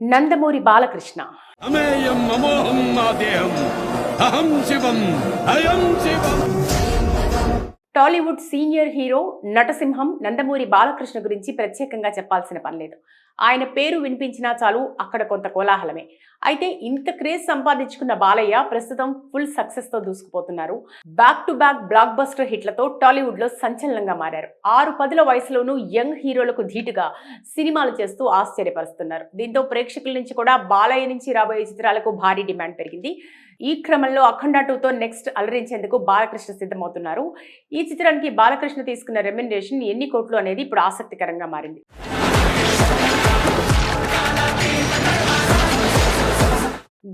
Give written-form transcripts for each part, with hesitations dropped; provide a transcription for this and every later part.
నందమూరి బాలకృష్ణ. అమేయం అమోహం మాదేహం అహం శివం అయం శివం. Tollywood senior hero నటసింహం Nandamuri Balakrishna గురించి ప్రత్యేకంగా చెప్పాల్సిన పనిలేదు. ఆయన పేరు వినిపించినా చాలు అక్కడ కొంత కోలాహలమే. అయితే ఇంత క్రేజ్ సంపాదించుకున్న బాలయ్య ప్రస్తుతం ఫుల్ సక్సెస్ తో దూసుకుపోతున్నారు. Back to back blockbuster హిట్లతో టాలీవుడ్ లో సంచలనంగా మారారు. 6-10 వయసులోనూ యంగ్ హీరోలకు ధీటుగా సినిమాలు చేస్తూ ఆశ్చర్యపరుస్తున్నారు. దీంతో ప్రేక్షకుల నుంచి కూడా బాలయ్య నుంచి రాబోయే చిత్రాలకు భారీ డిమాండ్ పెరిగింది. ఈ క్రమంలో అఖండ 2తో నెక్స్ట్ అలరించేందుకు బాలకృష్ణ సిద్ధమవుతున్నారు. ఈ చిత్రానికి బాలకృష్ణ తీసుకున్న రెమ్యునరేషన్ ఎన్ని కోట్లు అనేది ఇప్పుడు ఆసక్తికరంగా మారింది.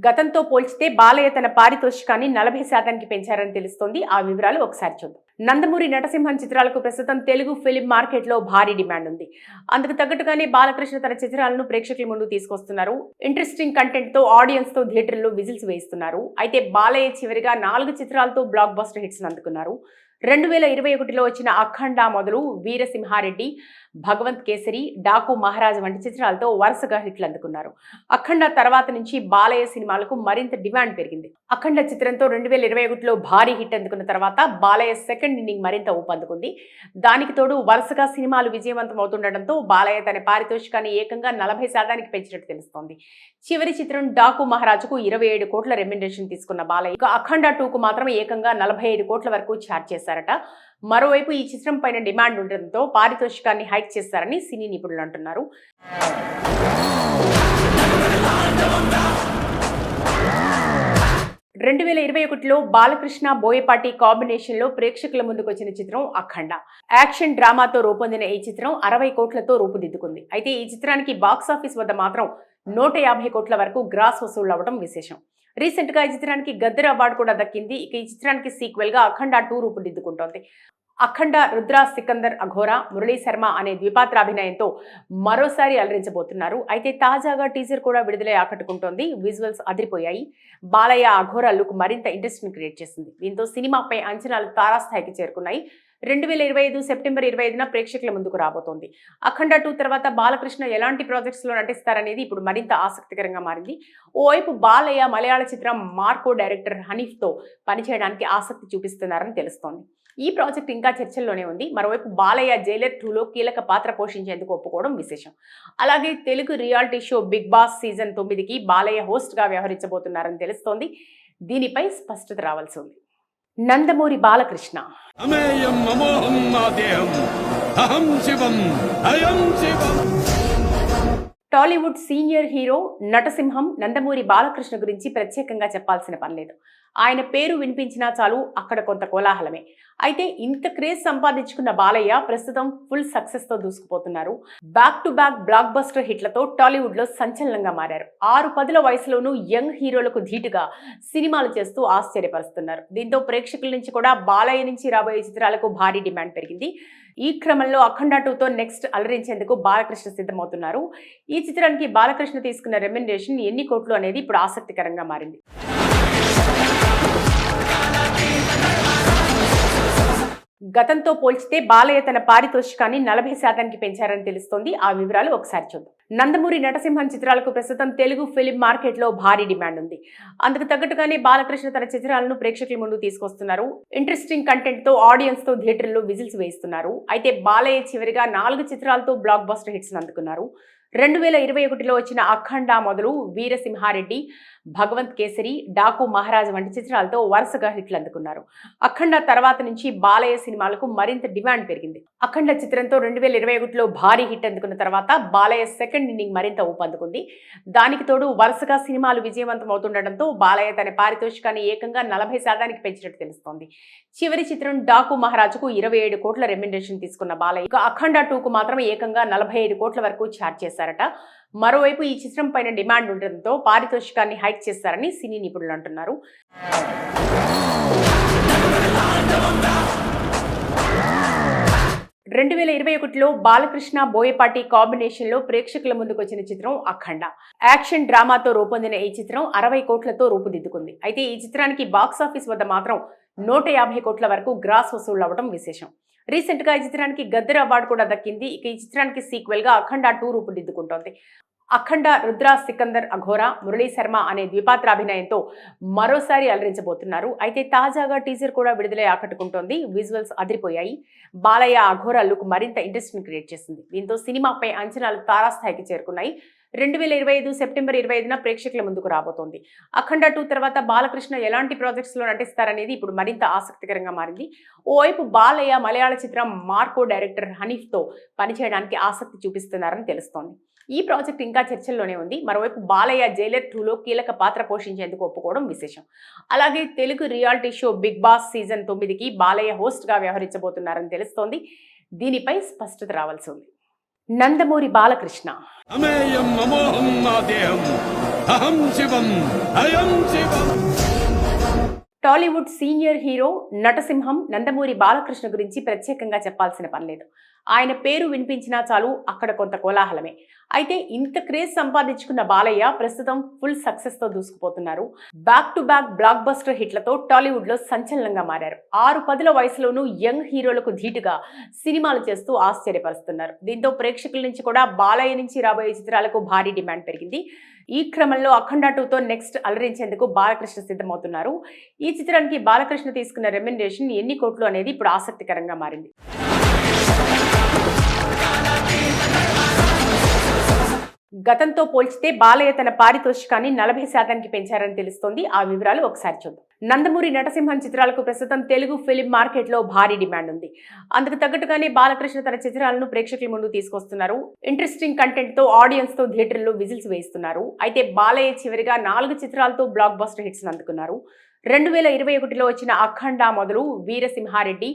గతంతో పోల్చితే బాలయ్య తన పారితోషికాన్ని 40% పెంచారని తెలుస్తోంది. ఆ వివరాలు ఒకసారి చూద్దాం. నందమూరి నటసింహం చిత్రాలకు ప్రస్తుతం తెలుగు ఫిలిం మార్కెట్ లో భారీ డిమాండ్ ఉంది. అందుకు తగ్గట్టుగానే బాలకృష్ణ తన చిత్రాలను ప్రేక్షకుల ముందు తీసుకొస్తున్నారు. ఇంట్రెస్టింగ్ కంటెంట్ తో ఆడియన్స్ తో థియేటర్లో విజిల్స్ వేయిస్తున్నారు. అయితే బాలయ్య చివరిగా 4 చిత్రాలతో బ్లాక్ బస్టర్ హిట్స్ అందుకున్నారు. 2021లో వచ్చిన అఖండ మొదలు వీరసింహారెడ్డి, భగవంత్ కేసరి, డాకు మహారాజ్ వంటి చిత్రాలతో వరుసగా హిట్లు అందుకున్నారు. అఖండ తర్వాత నుంచి బాలయ్య సినిమాలకు మరింత డిమాండ్ పెరిగింది. అఖండ చిత్రంతో 2021లో భారీ హిట్ అందుకున్న తర్వాత బాలయ్య సెకండ్ ఇన్నింగ్ మరింత ఊపందుకుంది. దానికి తోడు వరుసగా సినిమాలు విజయవంతం అవుతుండటంతో బాలయ్య తన పారితోషికాన్ని ఏకంగా 40% పెంచినట్టు తెలుస్తోంది. చివరి చిత్రం డాకు మహారాజుకు 27 కోట్ల రెమ్యునరేషన్ తీసుకున్న బాలయ్య అఖండ 2కు మాత్రం ఏకంగా 45 కోట్ల వరకు ఛార్జ్ చేశారట. మరోవైపు ఈ చిత్రం పైన డిమాండ్ ఉండడంతో పారితోషికాన్ని హైక్ చేశారని సినీ నిపుణులు అంటున్నారు. 2021లో బాలకృష్ణ బోయపాటి కాంబినేషన్ లో ప్రేక్షకుల ముందుకు వచ్చిన చిత్రం అఖండ. యాక్షన్ డ్రామాతో రూపొందిన ఈ చిత్రం 60 కోట్లతో రూపుదిద్దుకుంది. అయితే ఈ చిత్రానికి బాక్సాఫీస్ వద్ద మాత్రం 150 కోట్ల వరకు గ్రాస్ వసూళ్లు అవ్వడం విశేషం. రీసెంట్ గా ఈ చిత్రానికి గద్దర్ అవార్డు కూడా దక్కింది. ఇక ఈ చిత్రానికి సీక్వెల్ గా అఖండ 2 రూపుదిద్దుకుంటోంది. అఖండ రుద్ర సికందర్ అఘోరా, మురళీ శర్మ అనే ద్విపాత్రాభినయంతో మరోసారి అలరించబోతున్నారు. అయితే తాజాగా టీజర్ కూడా విడుదలై ఆకట్టుకుంటోంది. విజువల్స్ అదిరిపోయాయి. బాలయ్య అఘోరా లుక్ మరింత ఇంట్రెస్ట్ ని క్రియేట్ చేసింది. దీంతో సినిమాపై అంచనాలు తారాస్థాయికి చేరుకున్నాయి. 2025 సెప్టెంబర్ 25న ప్రేక్షకుల ముందుకు రాబోతోంది. అఖండ 2 తర్వాత బాలకృష్ణ ఎలాంటి ప్రాజెక్ట్స్ లో నటిస్తారనేది ఇప్పుడు మరింత ఆసక్తికరంగా మారింది. ఓవైపు బాలయ్య మలయాళ చిత్రం మార్కో డైరెక్టర్ హనీఫ్ తో పనిచేయడానికి ఆసక్తి చూపిస్తున్నారని తెలుస్తోంది. ఈ ప్రాజెక్ట్ ఇంకా చర్చల్లోనే ఉంది. మరోవైపు బాలయ్య జైలర్ 2లో కీలక పాత్ర పోషించేందుకు ఒప్పుకోవడం విశేషం. అలాగే Telugu reality show Bigg Boss season 9కి బాలయ్య హోస్ట్ గా వ్యవహరించబోతున్నారని తెలుస్తోంది. దీనిపై స్పష్టత రావాల్సి ఉంది. నందమూరి బాలకృష్ణ. అమేయం అమోహం మాదేహం అహం శివం అయం శివం. టాలీవుడ్ సీనియర్ హీరో నటసింహం నందమూరి బాలకృష్ణ గురించి ప్రత్యేకంగా చెప్పాల్సిన పనిలేదు. ఆయన పేరు వినిపించినా చాలు అక్కడ కొంత కోలాహలమే. అయితే ఇంత క్రేజ్ సంపాదించుకున్న బాలయ్య ప్రస్తుతం ఫుల్ సక్సెస్ తో దూసుకుపోతున్నారు. Back to back blockbuster హిట్లతో టాలీవుడ్ లో సంచలనంగా మారారు. 6-10 వయసులోనూ యంగ్ హీరోలకు ధీటుగా సినిమాలు చేస్తూ ఆశ్చర్యపరుస్తున్నారు. దీంతో ప్రేక్షకుల నుంచి కూడా బాలయ్య నుంచి రాబోయే చిత్రాలకు భారీ డిమాండ్ పెరిగింది. ఈ క్రమంలో అఖండ 2తో నెక్స్ట్ అలరించేందుకు బాలకృష్ణ సిద్ధమవుతున్నారు. ఈ చిత్రానికి బాలకృష్ణ తీసుకున్న రెమ్యునరేషన్ ఎన్ని కోట్లు అనేది ఇప్పుడు ఆసక్తికరంగా మారింది. గతంతో పోల్చితే బాలయ్య తన పారితోషికాన్ని 40% పెంచారని తెలుస్తోంది. ఆ వివరాలు ఒకసారి చూద్దాం. నందమూరి నటసింహం చిత్రాలకు ప్రస్తుతం తెలుగు ఫిలిం మార్కెట్ లో భారీ డిమాండ్ ఉంది. అందుకు తగ్గట్టుగానే బాలకృష్ణ తన చిత్రాలను ప్రేక్షకుల ముందు తీసుకొస్తున్నారు. ఇంట్రెస్టింగ్ కంటెంట్ తో ఆడియన్స్ తో థియేటర్లో విజిల్స్ వేయిస్తున్నారు. అయితే బాలయ్య చివరిగా 4 చిత్రాలతో బ్లాక్ బస్టర్ హిట్స్ అందుకున్నారు. 2021లో వచ్చిన అఖండ మొదలు వీరసింహారెడ్డి, భగవంత్ కేసరి, డాకు మహారాజ్ వంటి చిత్రాలతో వరుసగా హిట్లు అందుకున్నారు. అఖండ తర్వాత నుంచి బాలయ్య సినిమాలకు మరింత డిమాండ్ పెరిగింది. అఖండ చిత్రంతో 2021లో భారీ హిట్ అందుకున్న తర్వాత బాలయ్య సెకండ్ ఇన్నింగ్ మరింత ఊపందుకుంది. దానికి తోడు వరుసగా సినిమాలు విజయవంతం అవుతుండటంతో బాలయ్య తన పారితోషికాన్ని ఏకంగా 40% పెంచినట్టు తెలుస్తోంది. చివరి చిత్రం డాకు మహారాజుకు 27 కోట్ల రెమ్యునరేషన్ తీసుకున్న బాలయ్య అఖండ 2కు మాత్రం ఏకంగా 45 కోట్ల వరకు ఛార్జ్ చేశారట. మరోవైపు ఈ చిత్రం పైన డిమాండ్ ఉండడంతో పారితోషికాన్ని హైక్ చేశారని సినీ నిపుణులు అంటున్నారు. 2021లో బాలకృష్ణ బోయపాటి కాంబినేషన్ లో ప్రేక్షకుల ముందుకు వచ్చిన చిత్రం అఖండ. యాక్షన్ డ్రామాతో రూపొందిన ఈ చిత్రం 60 కోట్లతో రూపుదిద్దుకుంది. అయితే ఈ చిత్రానికి బాక్సాఫీస్ వద్ద మాత్రం 150 కోట్ల వరకు గ్రాస్ వసూళ్లు అవ్వడం విశేషం. రీసెంట్ గా ఈ చిత్రానికి గద్దర్ అవార్డు కూడా దక్కింది. ఇక ఈ చిత్రానికి సీక్వెల్ గా అఖండ 2 రూపుదిద్దుకుంటోంది. అఖండ, రుద్ర, సికందర్, అఘోరా, మురళీ శర్మ అనే ద్విపాత్రాభినయంతో మరోసారి అలరించబోతున్నారు. అయితే తాజాగా టీజర్ కూడా విడుదలై ఆకట్టుకుంటోంది. విజువల్స్ అదిరిపోయాయి. బాలయ్య అఘోరా లుక్ మరింత ఇంట్రెస్ట్ని క్రియేట్ చేసింది. దీంతో సినిమాపై అంచనాలు తారాస్థాయికి చేరుకున్నాయి. 2025 సెప్టెంబర్ 25న ప్రేక్షకుల ముందుకు రాబోతోంది. అఖండ 2 తర్వాత బాలకృష్ణ ఎలాంటి ప్రాజెక్ట్స్లో నటిస్తారనేది ఇప్పుడు మరింత ఆసక్తికరంగా మారింది. ఓవైపు బాలయ్య మలయాళ చిత్రం మార్కో డైరెక్టర్ హనీఫ్తో పనిచేయడానికి ఆసక్తి చూపిస్తున్నారని తెలుస్తోంది. ఈ ప్రాజెక్ట్ ఇంకా చర్చల్లోనే ఉంది. మరోవైపు బాలయ్య జైలర్ 2లో కీలక పాత్ర పోషించేందుకు ఒప్పుకోవడం విశేషం. అలాగే Telugu reality show Bigg Boss season 9కి బాలయ్య హోస్ట్గా వ్యవహరించబోతున్నారని తెలుస్తోంది. దీనిపై స్పష్టత రావాల్సి ఉంది. నందమూరి బాలకృష్ణ అమేయం అమోహం నా దేహం అహం శివం అయం శివం. టాలీవుడ్ సీనియర్ హీరో నటసింహం నందమూరి బాలకృష్ణ గురించి ప్రత్యేకంగా చెప్పాల్సిన పనిలేదు. ఆయన పేరు వినిపించినా చాలు అక్కడ కొంత కోలాహలమే. అయితే ఇంత క్రేజ్ సంపాదించుకున్న బాలయ్య ప్రస్తుతం ఫుల్ సక్సెస్తో దూసుకుపోతున్నారు. Back to back blockbuster హిట్లతో టాలీవుడ్లో సంచలనంగా మారారు. 6-10 వయసులోనూ యంగ్ హీరోలకు ధీటుగా సినిమాలు చేస్తూ ఆశ్చర్యపరుస్తున్నారు. దీంతో ప్రేక్షకుల నుంచి కూడా బాలయ్య నుంచి రాబోయే చిత్రాలకు భారీ డిమాండ్ పెరిగింది. ఈ క్రమంలో అఖండ 2తో నెక్స్ట్ అలరించేందుకు బాలకృష్ణ సిద్ధమవుతున్నారు. ఈ చిత్రానికి బాలకృష్ణ తీసుకున్న రెమ్యునరేషన్ ఎన్ని కోట్లు అనేది ఇప్పుడు ఆసక్తికరంగా మారింది. గతంతో పోల్చితే బాలయ్య తన పారితోషికాన్ని 40% పెంచారని తెలుస్తోంది. ఆ వివరాలు ఒకసారి చూద్దాం. నందమూరి నటసింహం చిత్రాలకు ప్రస్తుతం తెలుగు ఫిలిం మార్కెట్లో భారీ డిమాండ్ ఉంది. అందుకు తగ్గట్టుగానే బాలకృష్ణ తన చిత్రాలను ప్రేక్షకుల ముందు తీసుకొస్తున్నారు. ఇంట్రెస్టింగ్ కంటెంట్ తో ఆడియన్స్ తో థియేటర్లో విజిల్స్ వేయిస్తున్నారు. అయితే బాలయ్య చివరిగా 4 చిత్రాలతో బ్లాక్ బస్టర్ హిట్స్ అందుకున్నారు. 2021లో వచ్చిన అఖండ మొదలు వీరసింహారెడ్డి,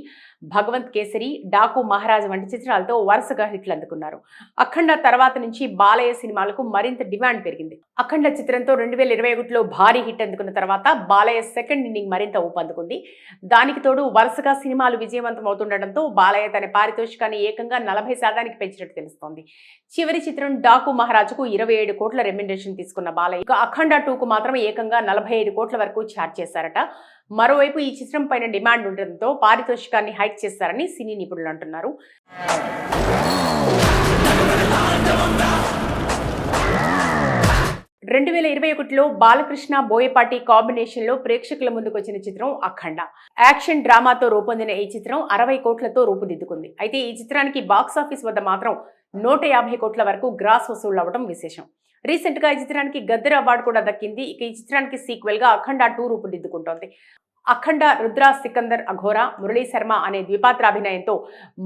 భగవంత్ కేసరి, డాకు మహారాజ్ వంటి చిత్రాలతో వరుసగా హిట్లు అందుకున్నారు. అఖండ తర్వాత నుంచి బాలయ్య సినిమాలకు మరింత డిమాండ్ పెరిగింది. అఖండ చిత్రంతో 2021లో భారీ హిట్ అందుకున్న తర్వాత బాలయ్య సెకండ్ ఇన్నింగ్ మరింత ఊపందుకుంది. దానికి తోడు వరుసగా సినిమాలు విజయవంతం అవుతుండటంతో బాలయ్య తన పారితోషికాన్ని ఏకంగా 40% పెంచినట్టు తెలుస్తోంది. చివరి చిత్రం డాకు మహారాజుకు 27 కోట్ల రెమ్యునరేషన్ తీసుకున్న బాలయ్య అఖండ 2కు మాత్రం ఏకంగా 45 కోట్ల వరకు ఛార్జ్ చేశారట. మరోవైపు ఈ చిత్రం పైన డిమాండ్ ఉండడంతో పారితోషికాన్ని హైక్ చేస్తారని సినీ నిపుణులు అంటున్నారు. 2021లో బాలకృష్ణ బోయపాటి కాంబినేషన్లో ప్రేక్షకుల ముందుకు వచ్చిన చిత్రం అఖండ. యాక్షన్ డ్రామాతో రూపొందిన ఈ చిత్రం 60 కోట్లతో రూపుదిద్దుకుంది. అయితే ఈ చిత్రానికి బాక్సాఫీస్ వద్ద మాత్రం 150 కోట్ల వరకు గ్రాస్ వసూళ్లు అవ్వడం విశేషం. రీసెంట్ గా ఈ చిత్రానికి గద్దర్ అవార్డు కూడా దక్కింది. ఇక ఈ చిత్రానికి సీక్వెల్ గా అఖండ 2 రూపుదిద్దుకుంటోంది. అఖండ, రుద్ర, సికందర్, అఘోరా, మురళీ శర్మ అనే ద్విపాత్రాభినయంతో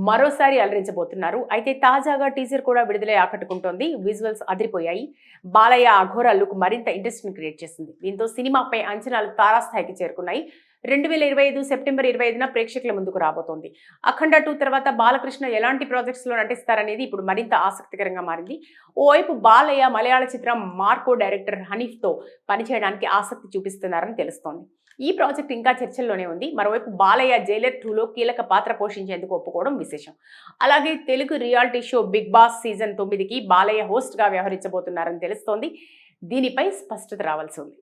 మరోసారి అలరించబోతున్నారు. అయితే తాజాగా టీజర్ కూడా విడుదలై ఆకట్టుకుంటోంది. విజువల్స్ అదిరిపోయాయి. బాలయ్య అఘోరా లుక్ మరింత ఇంట్రెస్ట్ని క్రియేట్ చేసింది. దీంతో సినిమాపై అంచనాలు తారాస్థాయికి చేరుకున్నాయి. 2025 సెప్టెంబర్ 25న ప్రేక్షకుల ముందుకు రాబోతోంది. అఖండ 2 తర్వాత బాలకృష్ణ ఎలాంటి ప్రాజెక్ట్స్లో నటిస్తారనేది ఇప్పుడు మరింత ఆసక్తికరంగా మారింది. ఓవైపు బాలయ్య మలయాళ చిత్రం మార్కో డైరెక్టర్ హనీఫ్తో పనిచేయడానికి ఆసక్తి చూపిస్తున్నారని తెలుస్తోంది. ఈ ప్రాజెక్ట్ ఇంకా చర్చల్లోనే ఉంది. మరోవైపు బాలయ్య జైలర్ 2లో కీలక పాత్ర పోషించేందుకు ఒప్పుకోవడం విశేషం. అలాగే Telugu reality show Bigg Boss season 9కి బాలయ్య హోస్ట్గా వ్యవహరించబోతున్నారని తెలుస్తోంది. దీనిపై స్పష్టత రావాల్సి ఉంది.